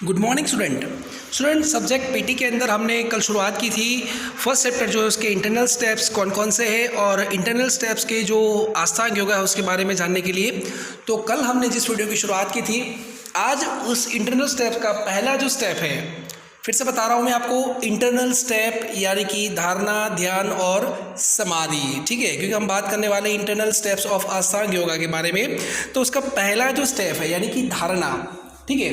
Good morning student subject PT के अंदर हमने कल शुरुआत की थी। फर्स्ट चैप्टर जो है उसके इंटरनल स्टेप्स कौन कौन से हैं और इंटरनल स्टेप्स के जो आस्थांग योगा है उसके बारे में जानने के लिए तो कल हमने जिस वीडियो की शुरुआत की थी, आज उस इंटरनल स्टेप का पहला जो स्टेप है, फिर से बता रहा हूँ मैं आपको, इंटरनल स्टेप यानी कि धारणा, ध्यान और समाधि। ठीक है, क्योंकि हम बात करने वाले इंटरनल स्टेप्स ऑफ अष्टांग योगा के बारे में। तो उसका पहला जो स्टेप है यानी कि धारणा, ठीक है,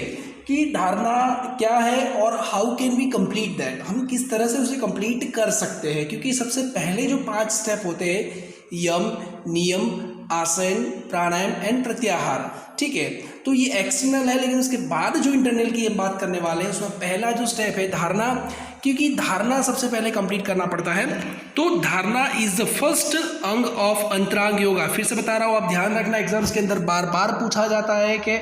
कि धारणा क्या है और how can we complete that, हम किस तरह से उसे कंप्लीट कर सकते हैं। क्योंकि सबसे पहले जो 5 स्टेप होते हैं, यम, नियम, आसन, प्राणायाम एंड प्रत्याहार, ठीक है, तो ये एक्सटर्नल है। लेकिन उसके बाद जो इंटरनल की हम बात करने वाले हैं उसमें पहला जो स्टेप है धारणा, क्योंकि धारणा सबसे पहले कंप्लीट करना पड़ता है। तो धारणा इज द फर्स्ट अंग ऑफ अंतरांग योगा। फिर से बता रहा हूँ, आप ध्यान रखना, एग्जाम्स के अंदर बार बार पूछा जाता है कि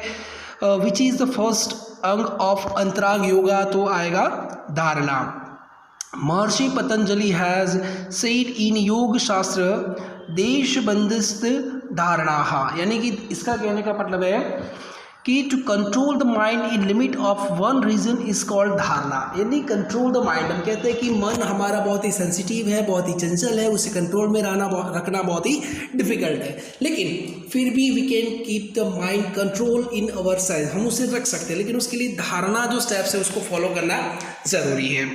विच इज द फर्स्ट अंग ऑफ अंतरांग योगा, तो आएगा धारणा। महर्षि पतंजलि हैज सेड इन योग शास्त्र देश बंदिस्त धारणा, यानी कि इसका कहने का मतलब है कि to control the mind in limit of one region is called धारणा। यानी कंट्रोल द माइंड, हम कहते हैं कि मन हमारा बहुत ही सेंसिटिव है, बहुत ही चंचल है, उसे कंट्रोल में रखना बहुत ही डिफिकल्ट है, लेकिन फिर भी we can keep the mind control in our side, हम उसे रख सकते हैं। लेकिन उसके लिए धारणा जो स्टेप्स है उसको फॉलो करना ज़रूरी है।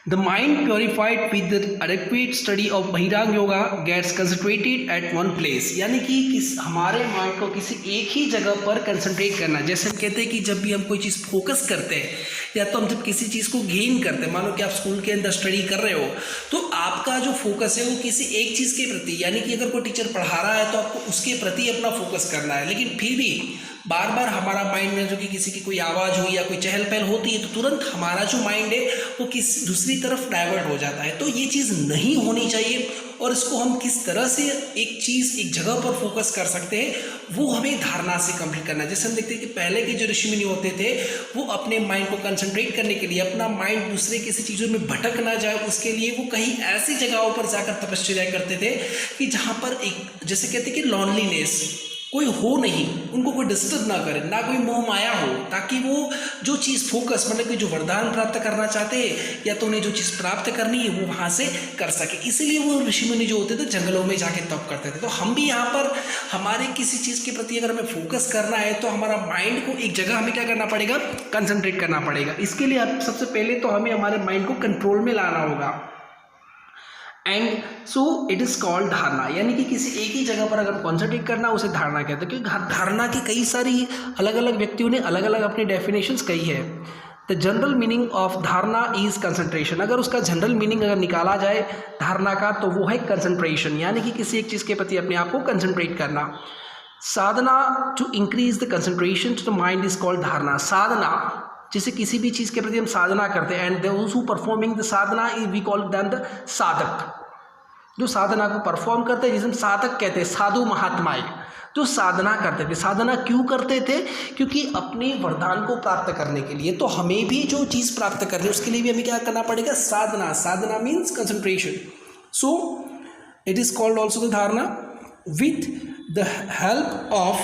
The mind purified with the adequate study of बहिरांग yoga gets concentrated at one place, यानी कि हमारे माइंड को किसी एक ही जगह पर कंसंट्रेट करना। जैसे हम कहते हैं कि जब भी हम कोई चीज़ फोकस करते हैं या तो हम जब किसी चीज़ को गेन करते हैं, मानो कि आप स्कूल के अंदर स्टडी कर रहे हो, तो आपका जो फोकस है वो किसी एक चीज़ के प्रति, यानी कि अगर कोई टीचर पढ़ा रहा है तो आपको उसके प्रति अपना फोकस करना है। लेकिन फिर भी बार बार हमारा माइंड में जो कि किसी की कोई आवाज़ हुई या कोई चहल पहल होती है तो तुरंत हमारा जो माइंड है वो किसी दूसरी तरफ डाइवर्ट हो जाता है। तो ये चीज़ नहीं होनी चाहिए और इसको हम किस तरह से एक चीज़ एक जगह पर फोकस कर सकते हैं वो हमें धारणा से कंप्लीट करना है। जैसे हम देखते हैं कि पहले के जो ऋषि मुनि होते थे वो अपने माइंड को कंसंट्रेट करने के लिए, अपना माइंड दूसरे किसी चीज़ों में भटक ना जाए, उसके लिए वो कहीं ऐसी जगहों पर जाकर तपस्या करते थे कि जहाँ पर एक, जैसे कहते हैं कि लॉनलीनेस, कोई हो नहीं, उनको कोई डिस्टर्ब ना करे, ना कोई मोह माया हो, ताकि वो जो चीज़ फोकस, मतलब कि जो वरदान प्राप्त करना चाहते हैं या तो उन्हें जो चीज़ प्राप्त करनी है वो वहाँ से कर सके। इसीलिए वो ऋषि मुनि जो होते थे जंगलों में जाके तप करते थे। तो हम भी यहाँ पर हमारे किसी चीज़ के प्रति अगर हमें फोकस करना है तो हमारा माइंड को एक जगह हमें क्या करना पड़ेगा, कंसंट्रेट करना पड़ेगा। इसके लिए सबसे पहले तो हमें हमारे माइंड को कंट्रोल में लाना होगा। And so it is called धारणा, यानी कि किसी एक ही जगह पर अगर कॉन्सेंट्रेट करना उसे धारणा कहते हैं। क्योंकि धारणा की कई सारी अलग अलग व्यक्तियों ने अलग अलग अपनी डेफिनेशंस कही है। द जनरल मीनिंग ऑफ धारणा इज कंसंट्रेशन। अगर उसका जनरल मीनिंग अगर निकाला जाए धारणा का तो वो है कंसंट्रेशन, यानी कि किसी एक चीज़ के प्रति अपने आप को कंसंट्रेट करना। Sadhana to increase the concentration to the mind is called dharana. साधना, जैसे किसी भी चीज़ के प्रति हम साधना करते हैं, and those who performing the sadhana is we call them the sadhak. जो साधना को परफॉर्म करते हैं जिसे हम साधक कहते हैं, साधु महात्माएं जो साधना करते थे। साधना क्यों करते थे? क्योंकि अपने वरदान को प्राप्त करने के लिए। तो हमें भी जो चीज़ प्राप्त करनी है उसके लिए भी हमें क्या करना पड़ेगा, साधना। Sadhana means concentration. So it is called also the dharana. With the help of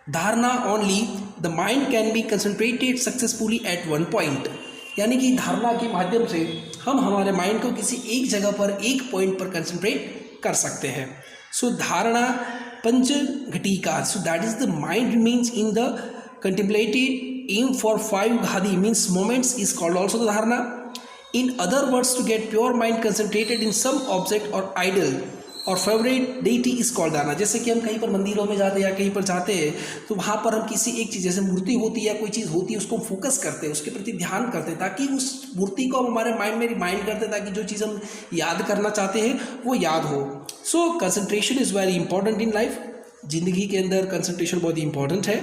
dharana only the mind can be concentrated successfully at one point, यानी कि धारणा के माध्यम से हम हमारे माइंड को किसी एक जगह पर, एक पॉइंट पर कंसंट्रेट कर सकते हैं। So dharana panch ghatika, so that is the mind means in the contemplated aim for 5 ghadi means moments is called also the dharana. In other words to get pure mind concentrated in some object or idol or favourite deity is called dharana. जैसे कि हम कहीं पर मंदिरों में जाते हैं या कहीं पर जाते हैं तो वहाँ पर हम किसी एक चीज़, जैसे मूर्ति होती है या कोई चीज़ होती है, उसको फोकस करते हैं, उसके प्रति ध्यान करते हैं, ताकि उस मूर्ति को हम हमारे माइंड में रिमाइंड करते हैं, ताकि जो चीज़ हम याद करना चाहते हैं वो याद हो। So concentration is very important in life. जिंदगी के अंदर कंसंट्रेशन बहुत ही इंपॉर्टेंट है।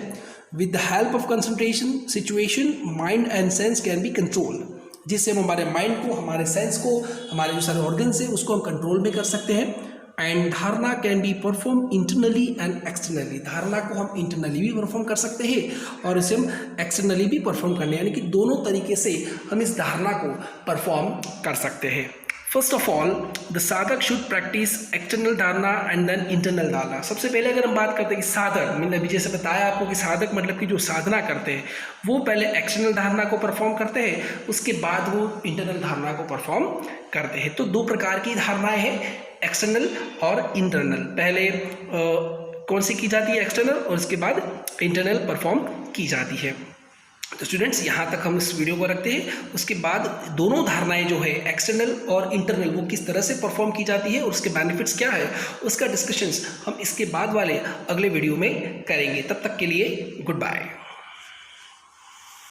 With the help of concentration situation mind and sense can be control, जिससे हम हमारे माइंड को, हमारे सेंस को, हमारे जो सारे ऑर्गन्स हैं उसको हम कंट्रोल में कर सकते हैं। एंड धारणा can be perform internally and externally. धारणा को हम इंटरनली भी परफॉर्म कर सकते हैं और इसे हम एक्सटर्नली भी परफॉर्म करने, यानी कि दोनों तरीके से हम इस धारणा को परफॉर्म कर सकते हैं। फर्स्ट ऑफ ऑल द साधक शुड प्रैक्टिस एक्सटर्नल धारणा एंड देन इंटरनल धारणा। सबसे पहले अगर हम बात करते हैं कि साधक, मैंने अभी जैसे बताया आपको कि साधक मतलब कि जो साधना करते हैं वो पहले एक्सटर्नल धारणा को परफॉर्म करते हैं, उसके बाद वो इंटरनल धारणा को परफॉर्म करते हैं। तो दो प्रकार की धारणाएं हैं, एक्सटर्नल और इंटरनल। पहले कौन सी की जाती है, एक्सटर्नल, और उसके बाद इंटरनल परफॉर्म की जाती है। तो स्टूडेंट्स यहाँ तक हम इस वीडियो को रखते हैं। उसके बाद दोनों धारणाएं जो है एक्सटर्नल और इंटरनल वो किस तरह से परफॉर्म की जाती है और उसके बेनिफिट्स क्या है उसका डिस्कशंस हम इसके बाद वाले अगले वीडियो में करेंगे। तब तक के लिए गुड बाय।